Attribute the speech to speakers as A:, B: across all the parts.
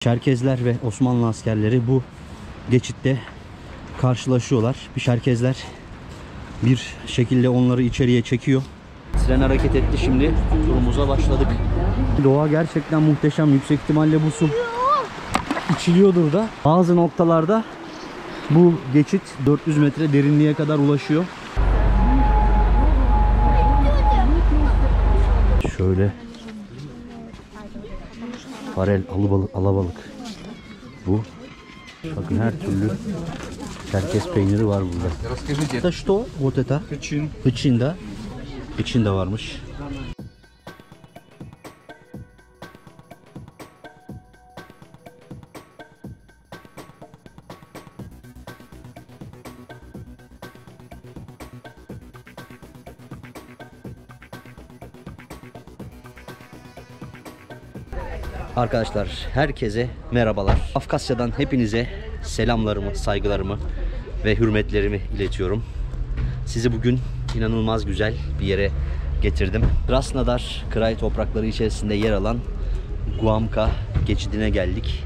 A: Çerkezler ve Osmanlı askerleri bu geçitte karşılaşıyorlar. Çerkezler bir şekilde onları içeriye çekiyor. Tren hareket etti, şimdi turumuza başladık. Doğa gerçekten muhteşem. Yüksek ihtimalle bu su içiliyordur da. Bazı noktalarda bu geçit 400 metre derinliğe kadar ulaşıyor. Şöyle farel, alabalık. Bu. Bakın her türlü Çerkez peyniri var burada. Da что? Вот это? Hıçın da. Hıçın da varmış. Arkadaşlar herkese merhabalar. Kafkasya'dan hepinize selamlarımı, saygılarımı ve hürmetlerimi iletiyorum. Sizi bugün inanılmaz güzel bir yere getirdim. Krasnodar Krai toprakları içerisinde yer alan Guamka geçidine geldik.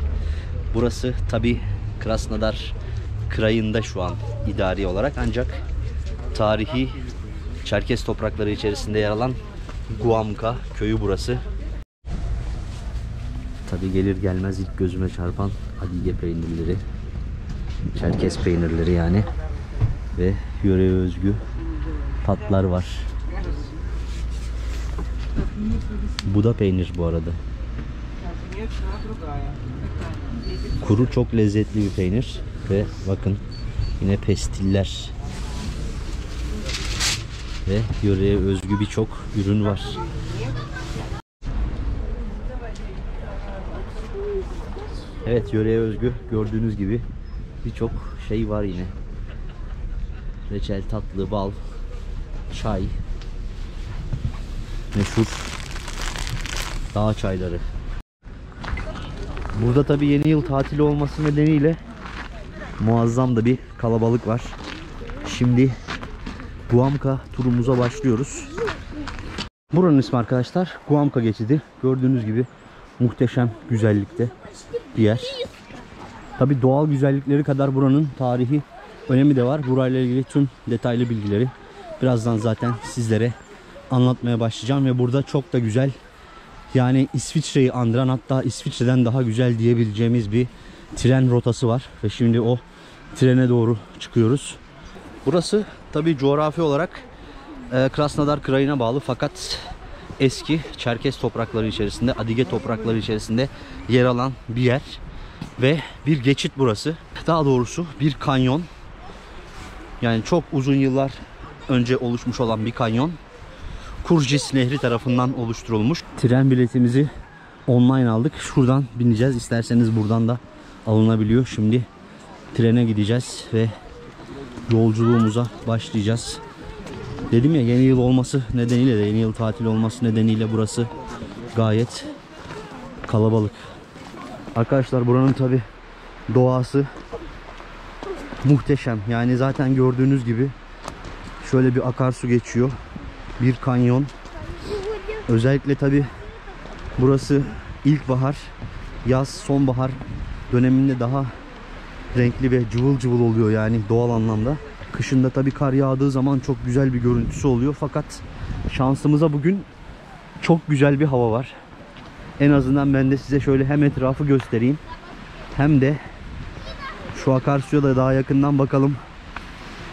A: Burası tabi Krasnodar Krai'nda şu an idari olarak, ancak tarihi Çerkez toprakları içerisinde yer alan Guamka köyü burası. Tabi gelir gelmez ilk gözüme çarpan Adige peynirleri, Çerkez peynirleri yani, ve yöreye özgü tatlar var. Bu da peynir bu arada. Kuru, çok lezzetli bir peynir ve bakın yine pestiller ve yöreye özgü birçok ürün var. Evet, yöreye özgü gördüğünüz gibi birçok şey var yine. Reçel, tatlı, bal, çay, meşhur dağ çayları. Burada tabi yeni yıl tatili olması nedeniyle muazzam da bir kalabalık var. Şimdi Guamka turumuza başlıyoruz. Buranın ismi arkadaşlar Guamka geçidi. Gördüğünüz gibi muhteşem güzellikte bir yer. Tabi doğal güzellikleri kadar buranın tarihi önemi de var. Burayla ilgili tüm detaylı bilgileri birazdan zaten sizlere anlatmaya başlayacağım ve burada çok da güzel, yani İsviçre'yi andıran, hatta İsviçre'den daha güzel diyebileceğimiz bir tren rotası var ve şimdi o trene doğru çıkıyoruz. Burası tabi coğrafi olarak Krasnodar Krai'ne bağlı, fakat eski Çerkez toprakları içerisinde, Adige toprakları içerisinde yer alan bir yer ve bir geçit burası. Daha doğrusu bir kanyon. Yani çok uzun yıllar önce oluşmuş olan bir kanyon. Kurjis Nehri tarafından oluşturulmuş. Tren biletimizi online aldık. Şuradan bineceğiz. İsterseniz buradan da alınabiliyor. Şimdi trene gideceğiz ve yolculuğumuza başlayacağız. Dedim ya, yeni yıl olması nedeniyle de, yeni yıl tatili olması nedeniyle burası gayet kalabalık. Arkadaşlar buranın tabi doğası muhteşem. Yani zaten gördüğünüz gibi şöyle bir akarsu geçiyor. Bir kanyon. Özellikle tabi burası ilkbahar, yaz, sonbahar döneminde daha renkli ve cıvıl cıvıl oluyor, yani doğal anlamda. Kışında tabi kar yağdığı zaman çok güzel bir görüntüsü oluyor. Fakat şansımıza bugün çok güzel bir hava var. En azından ben de size şöyle hem etrafı göstereyim, hem de şu akarsuya da daha yakından bakalım.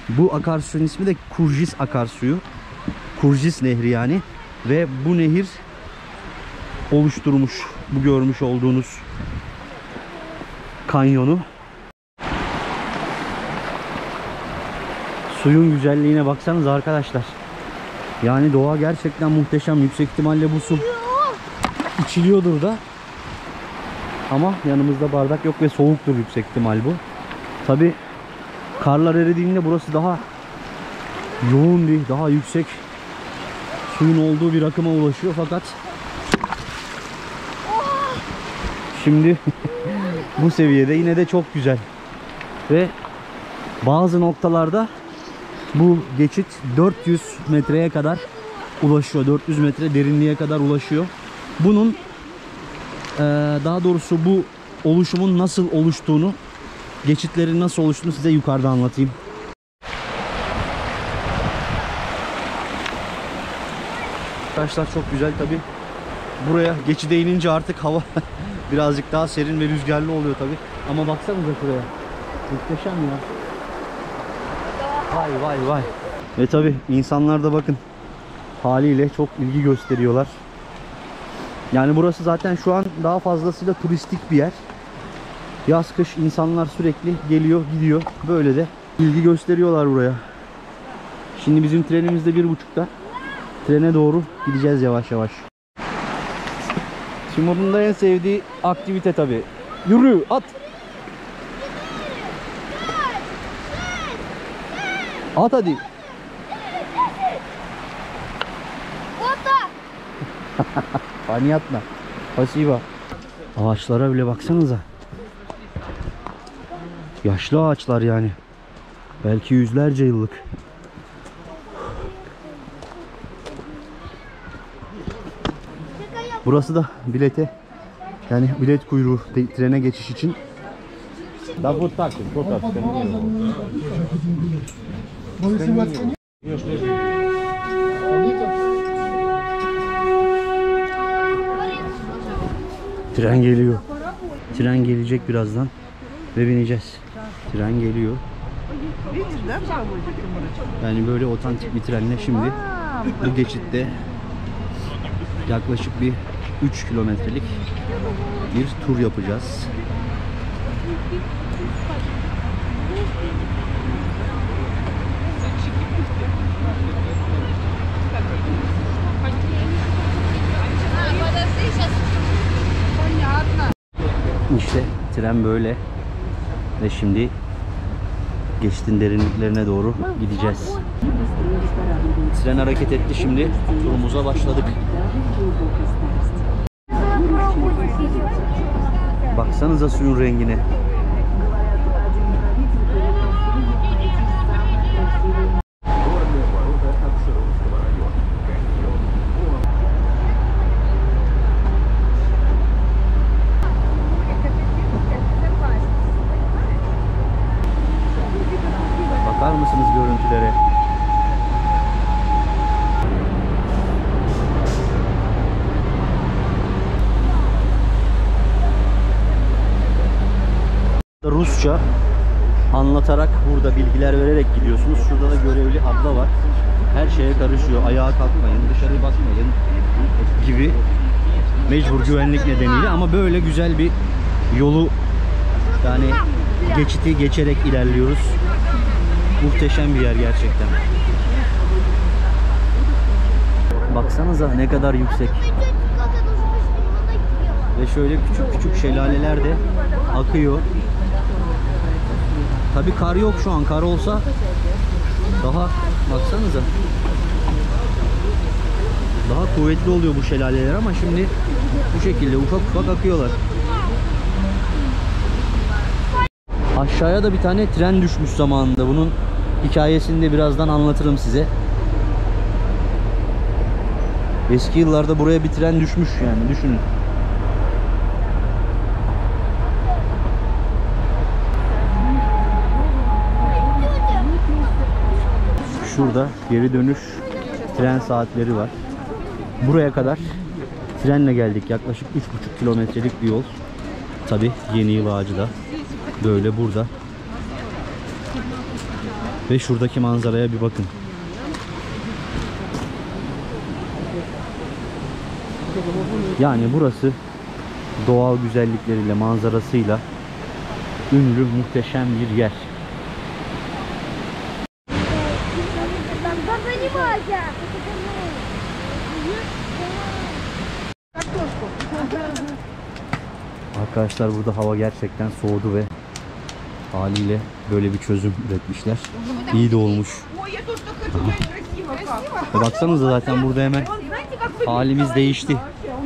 A: Bu akarsuyun ismi de Kurjis akarsuyu. Kurjis Nehri yani. Ve bu nehir oluşturmuş bu görmüş olduğunuz kanyonu. Suyun güzelliğine baksanız arkadaşlar. Yani doğa gerçekten muhteşem. Yüksek ihtimalle bu su içiliyordur da. Ama yanımızda bardak yok ve soğuktur yüksek ihtimal bu. Tabi karlar eridiğinde burası daha yoğun bir, daha yüksek suyun olduğu bir akıma ulaşıyor. Fakat şimdi bu seviyede yine de çok güzel. Ve bazı noktalarda bu geçit 400 metreye kadar ulaşıyor. 400 metre derinliğe kadar ulaşıyor. Bunun daha doğrusu bu oluşumun nasıl oluştuğunu, geçitlerin nasıl oluştuğunu size yukarıda anlatayım. Arkadaşlar çok güzel tabi. Buraya geçide inince artık hava birazcık daha serin ve rüzgarlı oluyor tabi. Ama baksanıza şuraya. Muhteşem ya. Vay vay vay. Ve tabi insanlar da bakın haliyle çok ilgi gösteriyorlar. Yani burası zaten şu an daha fazlasıyla turistik bir yer. Yaz kış insanlar sürekli geliyor gidiyor. Böyle de ilgi gösteriyorlar buraya. Şimdi bizim trenimiz de 1.30'da. Trene doğru gideceğiz yavaş yavaş. Timur'un da en sevdiği aktivite tabi. Yürü, at. At hadi. Pani atma. Pasiba. Ağaçlara bile baksanıza. Yaşlı ağaçlar yani. Belki yüzlerce yıllık. Burası da bilete, yani bilet kuyruğu trene geçiş için. Tren geliyor. Tren gelecek birazdan ve bineceğiz. Tren geliyor. Yani böyle otantik bir trenle şimdi bu geçitte yaklaşık bir 3 kilometrelik bir tur yapacağız. İşte tren böyle ve şimdi geçitin derinliklerine doğru gideceğiz. Tren hareket etti, şimdi turumuza başladık. Baksanıza suyun rengine. Bakar mısınız görüntülere? Rusça anlatarak, burada bilgiler vererek gidiyorsunuz. Şurada da görevli abla var. Her şeye karışıyor. Ayağa kalkmayın, dışarı bakmayın gibi, mecbur güvenlik nedeniyle. Ama böyle güzel bir yolu, yani geçiti geçerek ilerliyoruz. Muhteşem bir yer gerçekten. Baksanıza ne kadar yüksek. Ve şöyle küçük küçük şelaleler de akıyor. Tabii kar yok şu an. Kar olsa daha, baksanıza, daha kuvvetli oluyor bu şelaleler ama şimdi bu şekilde ufak ufak akıyorlar. Aşağıya da bir tane tren düşmüş zamanında. Bunun hikayesini de birazdan anlatırım size. Eski yıllarda buraya bir tren düşmüş, yani düşünün. Şurada geri dönüş tren saatleri var. Buraya kadar trenle geldik. Yaklaşık 3,5 kilometrelik bir yol. Tabi Yeni Yıl Ağacı da böyle burada. Ve şuradaki manzaraya bir bakın. Yani burası doğal güzellikleriyle, manzarasıyla ünlü, muhteşem bir yer. Arkadaşlar burada hava gerçekten soğudu ve haliyle böyle bir çözüm üretmişler. İyi de olmuş. Baksanıza zaten burada hemen halimiz değişti.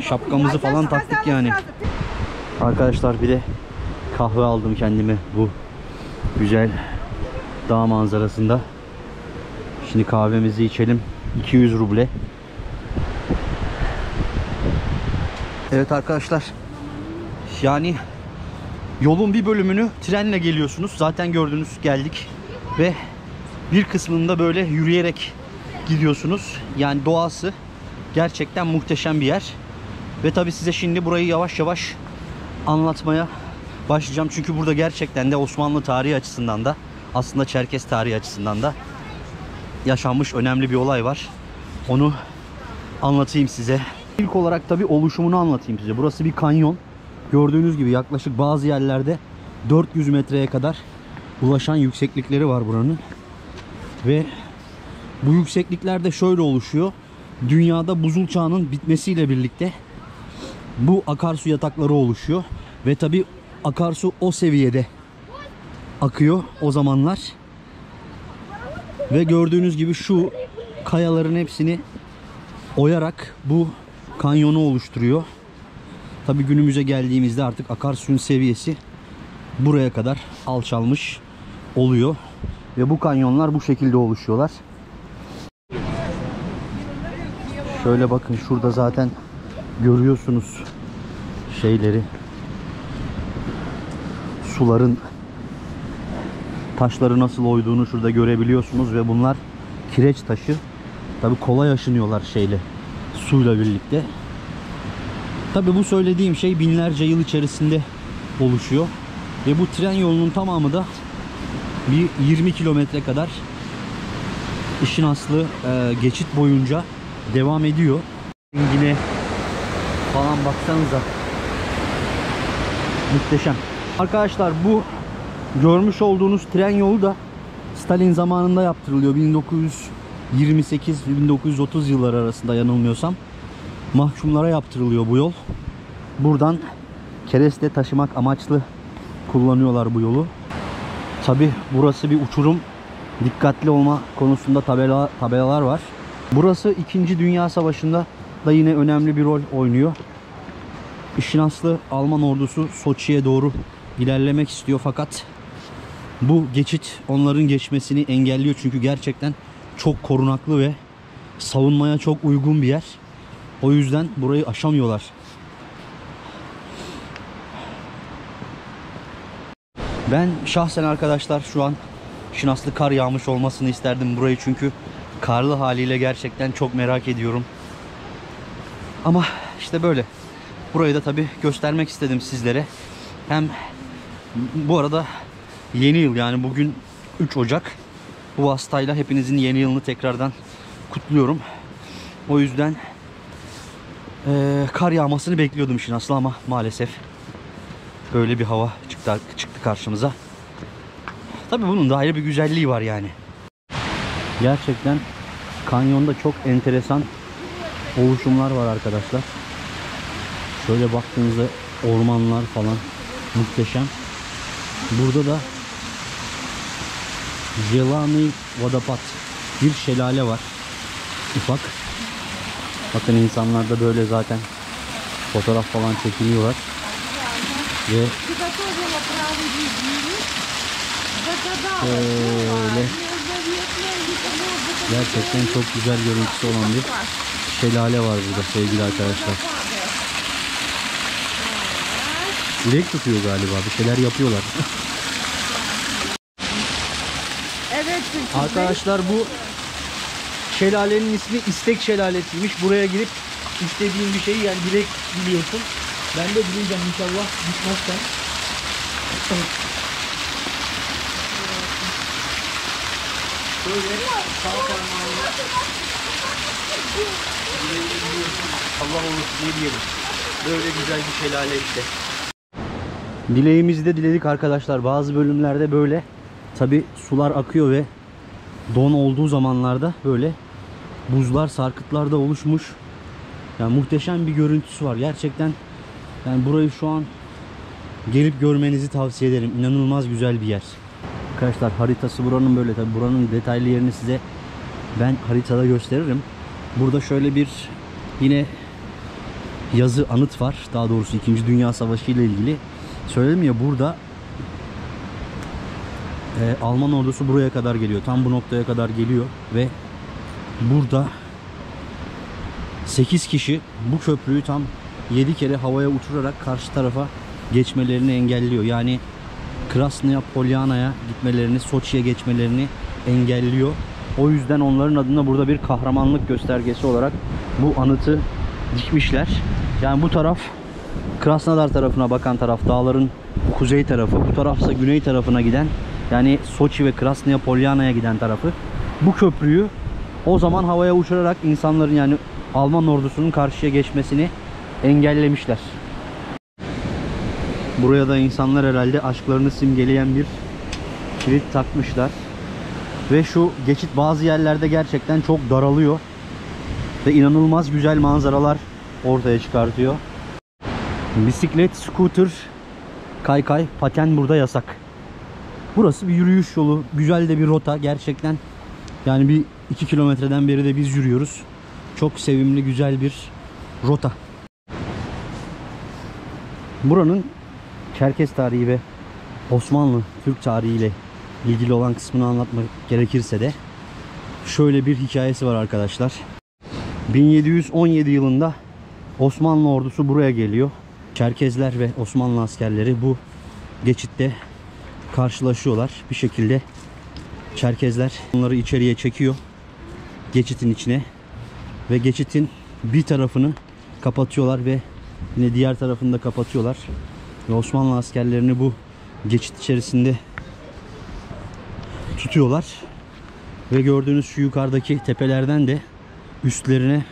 A: Şapkamızı falan taktık yani. Arkadaşlar bir de kahve aldım kendime bu güzel dağ manzarasında. Şimdi kahvemizi içelim. 200 ruble. Evet arkadaşlar, yani Yolun bir bölümünü trenle geliyorsunuz. Zaten gördünüz, geldik. Ve bir kısmında böyle yürüyerek gidiyorsunuz. Yani doğası gerçekten muhteşem bir yer. Ve tabii size şimdi burayı yavaş yavaş anlatmaya başlayacağım. Çünkü burada gerçekten de Osmanlı tarihi açısından da, aslında Çerkez tarihi açısından da yaşanmış önemli bir olay var. Onu anlatayım size. İlk olarak tabii oluşumunu anlatayım size. Burası bir kanyon. Gördüğünüz gibi yaklaşık bazı yerlerde 400 metreye kadar ulaşan yükseklikleri var buranın. Ve bu yükseklikler de şöyle oluşuyor. Dünyada buzul çağının bitmesiyle birlikte bu akarsu yatakları oluşuyor. Ve tabii akarsu o seviyede akıyor o zamanlar. Ve gördüğünüz gibi şu kayaların hepsini oyarak bu kanyonu oluşturuyor. Tabii günümüze geldiğimizde artık akarsuyun seviyesi buraya kadar alçalmış oluyor. Ve bu kanyonlar bu şekilde oluşuyorlar. Şöyle bakın, şurada zaten görüyorsunuz şeyleri. Suların, taşları nasıl oyduğunu şurada görebiliyorsunuz ve bunlar kireç taşı. Tabii kolay aşınıyorlar şeyle, suyla birlikte. Tabii bu söylediğim şey binlerce yıl içerisinde oluşuyor. Ve bu tren yolunun tamamı da bir 20 kilometre kadar işin aslı geçit boyunca devam ediyor. Yine falan baksanıza. Muhteşem. Arkadaşlar bu görmüş olduğunuz tren yolu da Stalin zamanında yaptırılıyor. 1928-1930 yılları arasında yanılmıyorsam. Mahkumlara yaptırılıyor bu yol. Buradan kereste taşımak amaçlı kullanıyorlar bu yolu. Tabi burası bir uçurum. Dikkatli olma konusunda tabelalar var. Burası 2. Dünya Savaşı'nda da yine önemli bir rol oynuyor. İşin aslı Alman ordusu Soçi'ye doğru ilerlemek istiyor fakat bu geçit onların geçmesini engelliyor. Çünkü gerçekten çok korunaklı ve savunmaya çok uygun bir yer. O yüzden burayı aşamıyorlar. Ben şahsen arkadaşlar şu an işin aslı kar yağmış olmasını isterdim burayı. Çünkü karlı haliyle gerçekten çok merak ediyorum. Ama işte böyle. Burayı da tabii göstermek istedim sizlere. Hem bu arada yeni yıl, yani bugün 3 Ocak. Bu vasıtayla hepinizin yeni yılını tekrardan kutluyorum. O yüzden kar yağmasını bekliyordum işin aslı ama maalesef böyle bir hava çıktı karşımıza. Tabii bunun da ayrı bir güzelliği var yani. Gerçekten kanyonda çok enteresan oluşumlar var arkadaşlar. Şöyle baktığınızda ormanlar falan muhteşem. Burada da Jelani Vadapat, bir şelale var. Ufak. Bakın insanlar da böyle zaten fotoğraf falan çekiliyorlar. Ve böyle gerçekten çok güzel görüntüsü olan bir şelale var burada sevgili arkadaşlar. Dilek tutuyor galiba, bir şeyler yapıyorlar.
B: Evet.
A: Arkadaşlar bu şelalenin ismi İstek Şelalesi'ymiş. Buraya girip istediğin bir şeyi, yani dilek biliyorsun. Ben de dileyeceğim inşallah gitmezsen. Böyle sağ parmağıyla Allah olur diye diyelim. Böyle güzel bir şelale işte. Dileğimizi de diledik arkadaşlar. Bazı bölümlerde böyle tabi sular akıyor ve don olduğu zamanlarda böyle buzlar, sarkıtlar da oluşmuş. Yani muhteşem bir görüntüsü var. Gerçekten yani burayı şu an gelip görmenizi tavsiye ederim. İnanılmaz güzel bir yer. Arkadaşlar haritası buranın böyle. Tabi buranın detaylı yerini size ben haritada gösteririm. Burada şöyle bir yine yazı, anıt var. Daha doğrusu 2. Dünya Savaşı ile ilgili. Söyledim ya, burada Alman ordusu buraya kadar geliyor. Tam bu noktaya kadar geliyor ve burada 8 kişi bu köprüyü tam 7 kere havaya uçurarak karşı tarafa geçmelerini engelliyor. Yani Krasnaya Polyana'ya gitmelerini, Soçi'ye geçmelerini engelliyor. O yüzden onların adına burada bir kahramanlık göstergesi olarak bu anıtı dikmişler. Yani bu taraf Krasnodar tarafına bakan taraf, dağların kuzey tarafı. Bu tarafsa güney tarafına giden, yani Soçi ve Krasnaya Polyana'ya giden tarafı. Bu köprüyü o zaman havaya uçurarak insanların, yani Alman ordusunun karşıya geçmesini engellemişler. Buraya da insanlar herhalde aşklarını simgeleyen bir kilit takmışlar. Ve şu geçit bazı yerlerde gerçekten çok daralıyor. Ve inanılmaz güzel manzaralar ortaya çıkartıyor. Bisiklet, scooter, kaykay, paten burada yasak. Burası bir yürüyüş yolu. Güzel de bir rota gerçekten. Yani bir 2 kilometreden beri de biz yürüyoruz. Çok sevimli, güzel bir rota. Buranın Çerkez tarihi ve Osmanlı Türk tarihiyle ilgili olan kısmını anlatmak gerekirse de şöyle bir hikayesi var arkadaşlar. 1717 yılında Osmanlı ordusu buraya geliyor. Çerkezler ve Osmanlı askerleri bu geçitte karşılaşıyorlar. Bir şekilde Çerkezler onları içeriye çekiyor, geçitin içine, ve geçitin bir tarafını kapatıyorlar ve yine diğer tarafını da kapatıyorlar. Ve Osmanlı askerlerini bu geçit içerisinde tutuyorlar. Ve gördüğünüz şu yukarıdaki tepelerden de üstlerine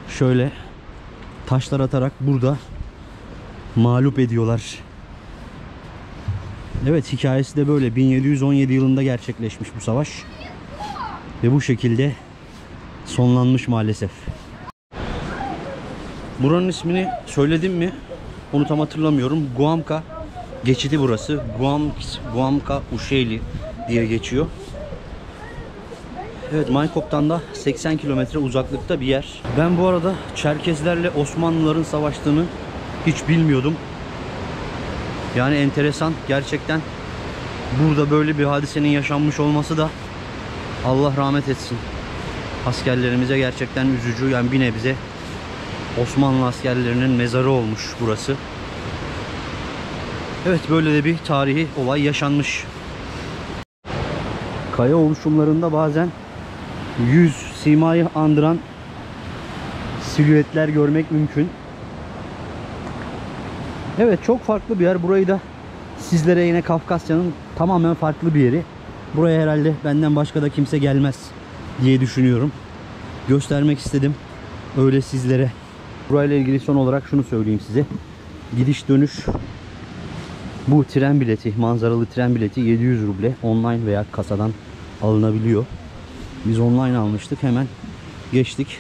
A: şöyle taşlar atarak burada mağlup ediyorlar. Evet, hikayesi de böyle. 1717 yılında gerçekleşmiş bu savaş. Ve bu şekilde sonlanmış maalesef. Buranın ismini söyledim mi? Onu tam hatırlamıyorum. Guamka geçidi burası. Guamka Uşeyli diye geçiyor. Evet, Maykop'tan da 80 kilometre uzaklıkta bir yer. Ben bu arada Çerkezlerle Osmanlıların savaştığını hiç bilmiyordum. Yani enteresan gerçekten. Burada böyle bir hadisenin yaşanmış olması da Allah rahmet etsin askerlerimize, gerçekten üzücü. Yani bir nebze Osmanlı askerlerinin mezarı olmuş burası. Evet, böyle de bir tarihi olay yaşanmış. Kaya oluşumlarında bazen yüz, simayı andıran silüetler görmek mümkün. Evet, çok farklı bir yer. Burayı da sizlere yine Kafkasya'nın tamamen farklı bir yeri. Buraya herhalde benden başka da kimse gelmez diye düşünüyorum. Göstermek istedim öyle sizlere. Burayla ilgili son olarak şunu söyleyeyim size. Gidiş dönüş bu tren bileti, manzaralı tren bileti 700 ruble online veya kasadan alınabiliyor. Biz online almıştık, hemen geçtik.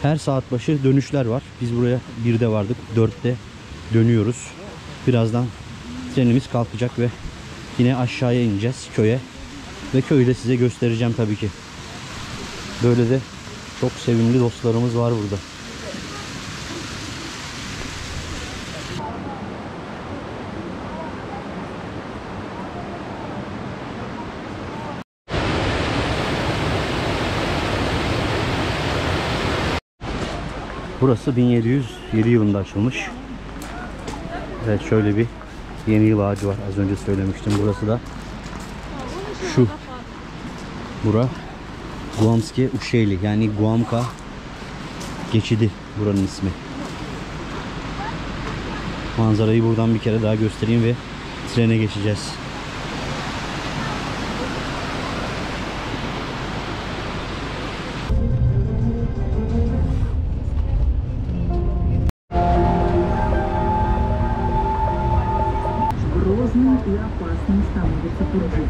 A: Her saat başı dönüşler var. Biz buraya 1'de vardık, 4'te dönüyoruz. Birazdan trenimiz kalkacak ve yine aşağıya ineceğiz köye. Ve köyü de size göstereceğim tabii ki. Böyle de çok sevimli dostlarımız var burada. Burası 1707 yılında açılmış. Evet, şöyle bir yeni yıl ağacı var. Az önce söylemiştim. Burası da şu. Bura Guamske Uşeyli, yani Guamka geçidi buranın ismi. Manzarayı buradan bir kere daha göstereyim ve trene geçeceğiz.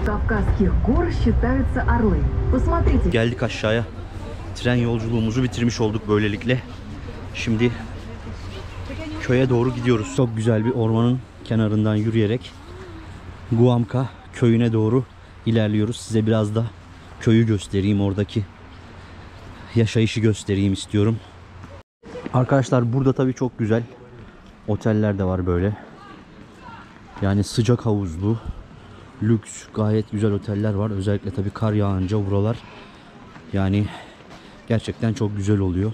B: Кавказских гор считаются орлы. Посмотрите.
A: Geldik aşağıya. Tren yolculuğumuzu bitirmiş olduk böylelikle. Şimdi köye doğru gidiyoruz. Çok güzel bir ormanın kenarından yürüyerek Guamka köyüne doğru ilerliyoruz. Size biraz da köyü göstereyim, oradaki yaşayışı göstereyim istiyorum. Arkadaşlar, burada tabii çok güzel oteller de var böyle. Yani sıcak havuzlu, lüks, gayet güzel oteller var. Özellikle tabii kar yağınca buralar yani gerçekten çok güzel oluyor.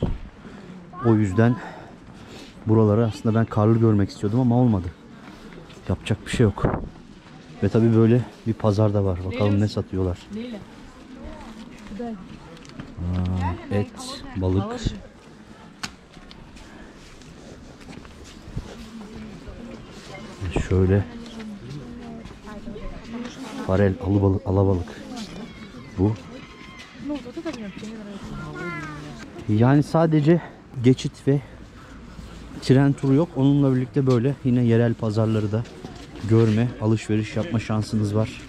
A: O yüzden Buraları aslında ben karlı görmek istiyordum ama olmadı. Yapacak bir şey yok. Ve tabii böyle bir pazar da var. Bakalım ne satıyorlar. Et, balık. Şöyle farel, alabalık. Bu. Yani sadece geçit ve tren turu yok. Onunla birlikte böyle yine yerel pazarları da görme, alışveriş yapma şansınız var.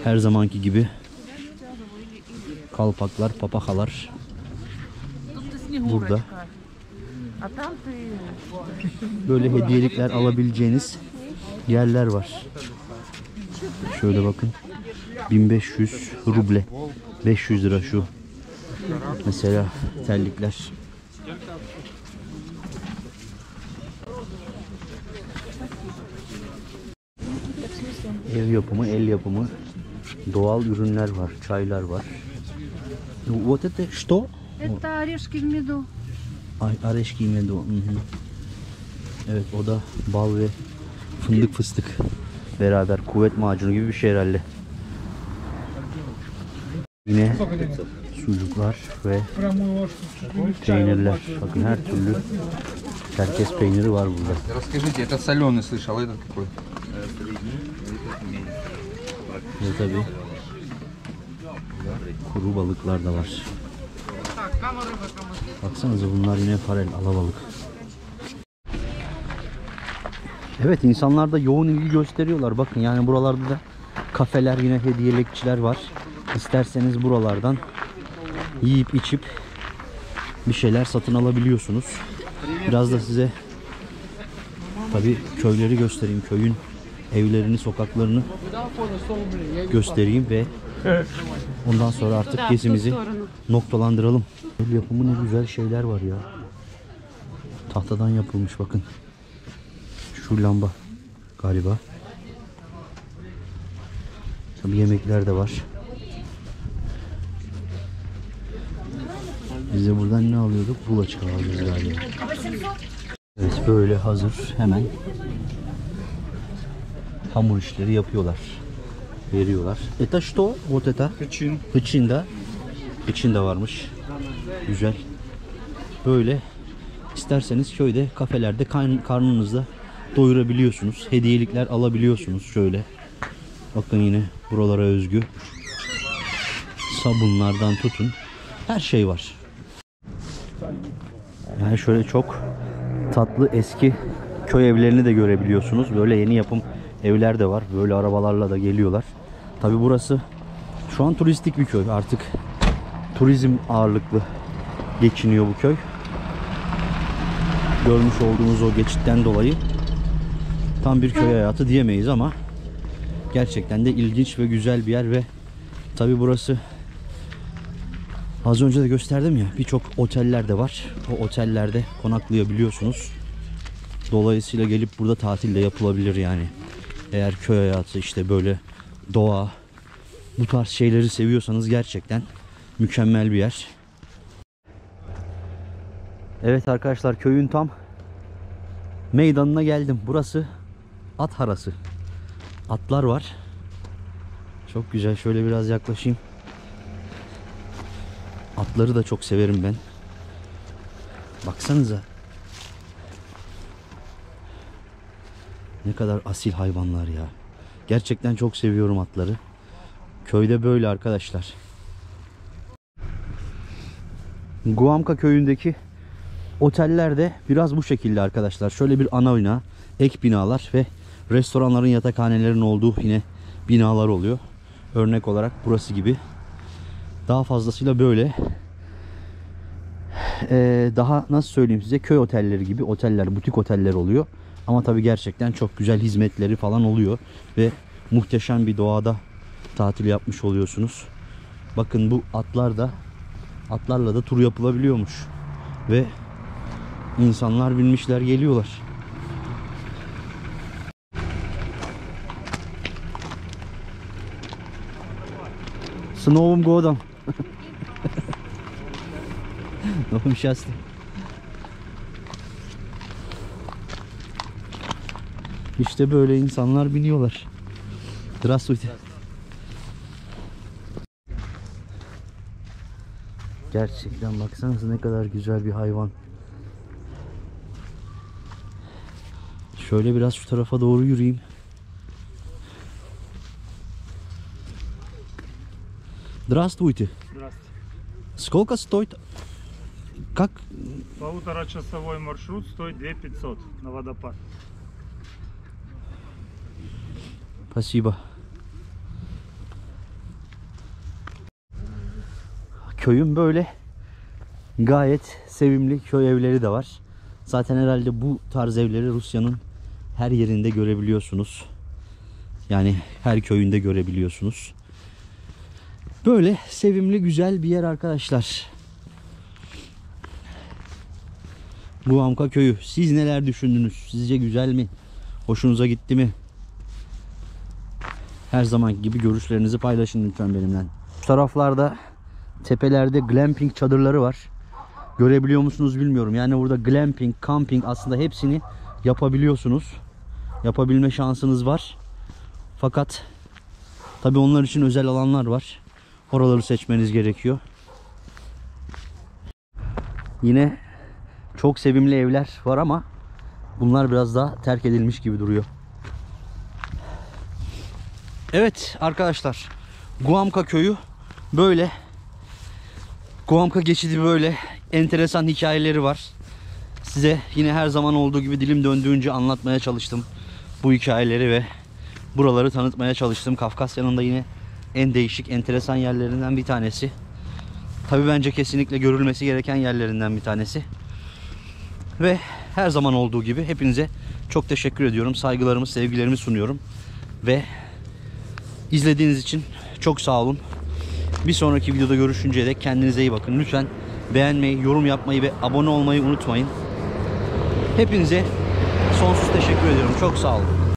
A: Her zamanki gibi kalpaklar, papakalar burada. Böyle hediyelikler alabileceğiniz yerler var. Şöyle bakın. 1500 ruble. 500 lira şu. Mesela terlikler. Ev yapımı, el yapımı doğal ürünler var, çaylar var. Вот это что?
C: Это орешки в меду.
A: Ay, areşki medu. Hı hı. Evet, o da bal ve fındık fıstık beraber kuvvet macunu gibi bir şey herhalde. Yine sucuklar ve peynirler. Bakın her türlü Çerkez peyniri var burada.
D: Расскажите, это соленый слышал, этот какой?
A: Ve tabii kuru balıklar da var. Baksanıza bunlar yine farel, alabalık. Evet, insanlar da yoğun ilgi gösteriyorlar. Bakın yani buralarda da kafeler, yine hediyelikçiler var. İsterseniz buralardan yiyip içip bir şeyler satın alabiliyorsunuz. Biraz da size tabii köyleri göstereyim. Köyün evlerini, sokaklarını göstereyim ve ondan sonra artık gezimizi noktalandıralım. El yapımı ne güzel şeyler var ya. Tahtadan yapılmış bakın. Şu lamba galiba. Tabii yemekler de var. Biz de buradan ne alıyorduk? Bulaçık alıyoruz galiba. Evet, böyle hazır hemen hamur işleri yapıyorlar. Veriyorlar. Eta что? Вот это.
D: Качин.
A: Hıçın da. Hıçın da varmış. Güzel. Böyle isterseniz köyde, kafelerde karnınızda doyurabiliyorsunuz. Hediyelikler alabiliyorsunuz şöyle. Bakın yine buralara özgü sabunlardan tutun. Her şey var. Yani şöyle çok tatlı eski köy evlerini de görebiliyorsunuz. Böyle yeni yapım evler de var. Böyle arabalarla da geliyorlar. Tabi burası şu an turistik bir köy. Artık turizm ağırlıklı geçiniyor bu köy. Görmüş olduğunuz o geçitten dolayı tam bir köy hayatı diyemeyiz ama gerçekten de ilginç ve güzel bir yer ve tabi burası, az önce de gösterdim ya, birçok oteller de var. O otellerde konaklayabiliyorsunuz. Dolayısıyla gelip burada tatil de yapılabilir yani. Eğer köy hayatı, işte böyle doğa, bu tarz şeyleri seviyorsanız gerçekten mükemmel bir yer. Evet arkadaşlar, köyün tam meydanına geldim. Burası at harası. Atlar var. Çok güzel. Şöyle biraz yaklaşayım. Atları da çok severim ben. Baksanıza. Ne kadar asil hayvanlar ya. Gerçekten çok seviyorum atları. Köyde böyle arkadaşlar. Guamka köyündeki oteller de biraz bu şekilde arkadaşlar. Şöyle bir ana bina, ek binalar ve restoranların, yatakhanelerin olduğu yine binalar oluyor. Örnek olarak burası gibi. Daha fazlasıyla böyle daha nasıl söyleyeyim size, köy otelleri gibi oteller, butik oteller oluyor. Ama tabii gerçekten çok güzel hizmetleri falan oluyor ve muhteşem bir doğada tatil yapmış oluyorsunuz. Bakın bu atlarla da tur yapılabiliyormuş ve insanlar binmişler, geliyorlar. С Новым годом! Новым счастьем! İşte böyle insanlar biniyorlar. Здравствуйте. Gerçekten baksanıza ne kadar güzel bir hayvan. Şöyle biraz şu tarafa doğru yürüyeyim. Здравствуйте.
E: Здравствуйте.
A: Сколько стоит? Как?
E: Полуторачасовой маршрут стоит 2500 на водопад.
A: Спасибо. Köyün böyle gayet sevimli köy evleri de var. Zaten herhalde bu tarz evleri Rusya'nın her yerinde görebiliyorsunuz. Yani her köyünde görebiliyorsunuz. Böyle sevimli güzel bir yer arkadaşlar. Buamka köyü. Siz neler düşündünüz? Sizce güzel mi? Hoşunuza gitti mi? Her zamanki gibi görüşlerinizi paylaşın lütfen benimle. Bu taraflarda tepelerde glamping çadırları var. Görebiliyor musunuz bilmiyorum. Yani burada glamping, camping aslında hepsini yapabiliyorsunuz. Yapabilme şansınız var. Fakat tabii onlar için özel alanlar var. Oraları seçmeniz gerekiyor. Yine çok sevimli evler var ama bunlar biraz daha terk edilmiş gibi duruyor. Evet arkadaşlar, Guamka köyü böyle. Guamka geçidi böyle. Enteresan hikayeleri var. Size yine her zaman olduğu gibi dilim döndüğünce anlatmaya çalıştım bu hikayeleri ve buraları tanıtmaya çalıştım. Kafkasya'nın da yine en değişik, enteresan yerlerinden bir tanesi. Tabii bence kesinlikle görülmesi gereken yerlerinden bir tanesi. Ve her zaman olduğu gibi hepinize çok teşekkür ediyorum. Saygılarımı, sevgilerimi sunuyorum. Ve izlediğiniz için çok sağ olun. Bir sonraki videoda görüşünceye dek kendinize iyi bakın. Lütfen beğenmeyi, yorum yapmayı ve abone olmayı unutmayın. Hepinize sonsuz teşekkür ediyorum. Çok sağ olun.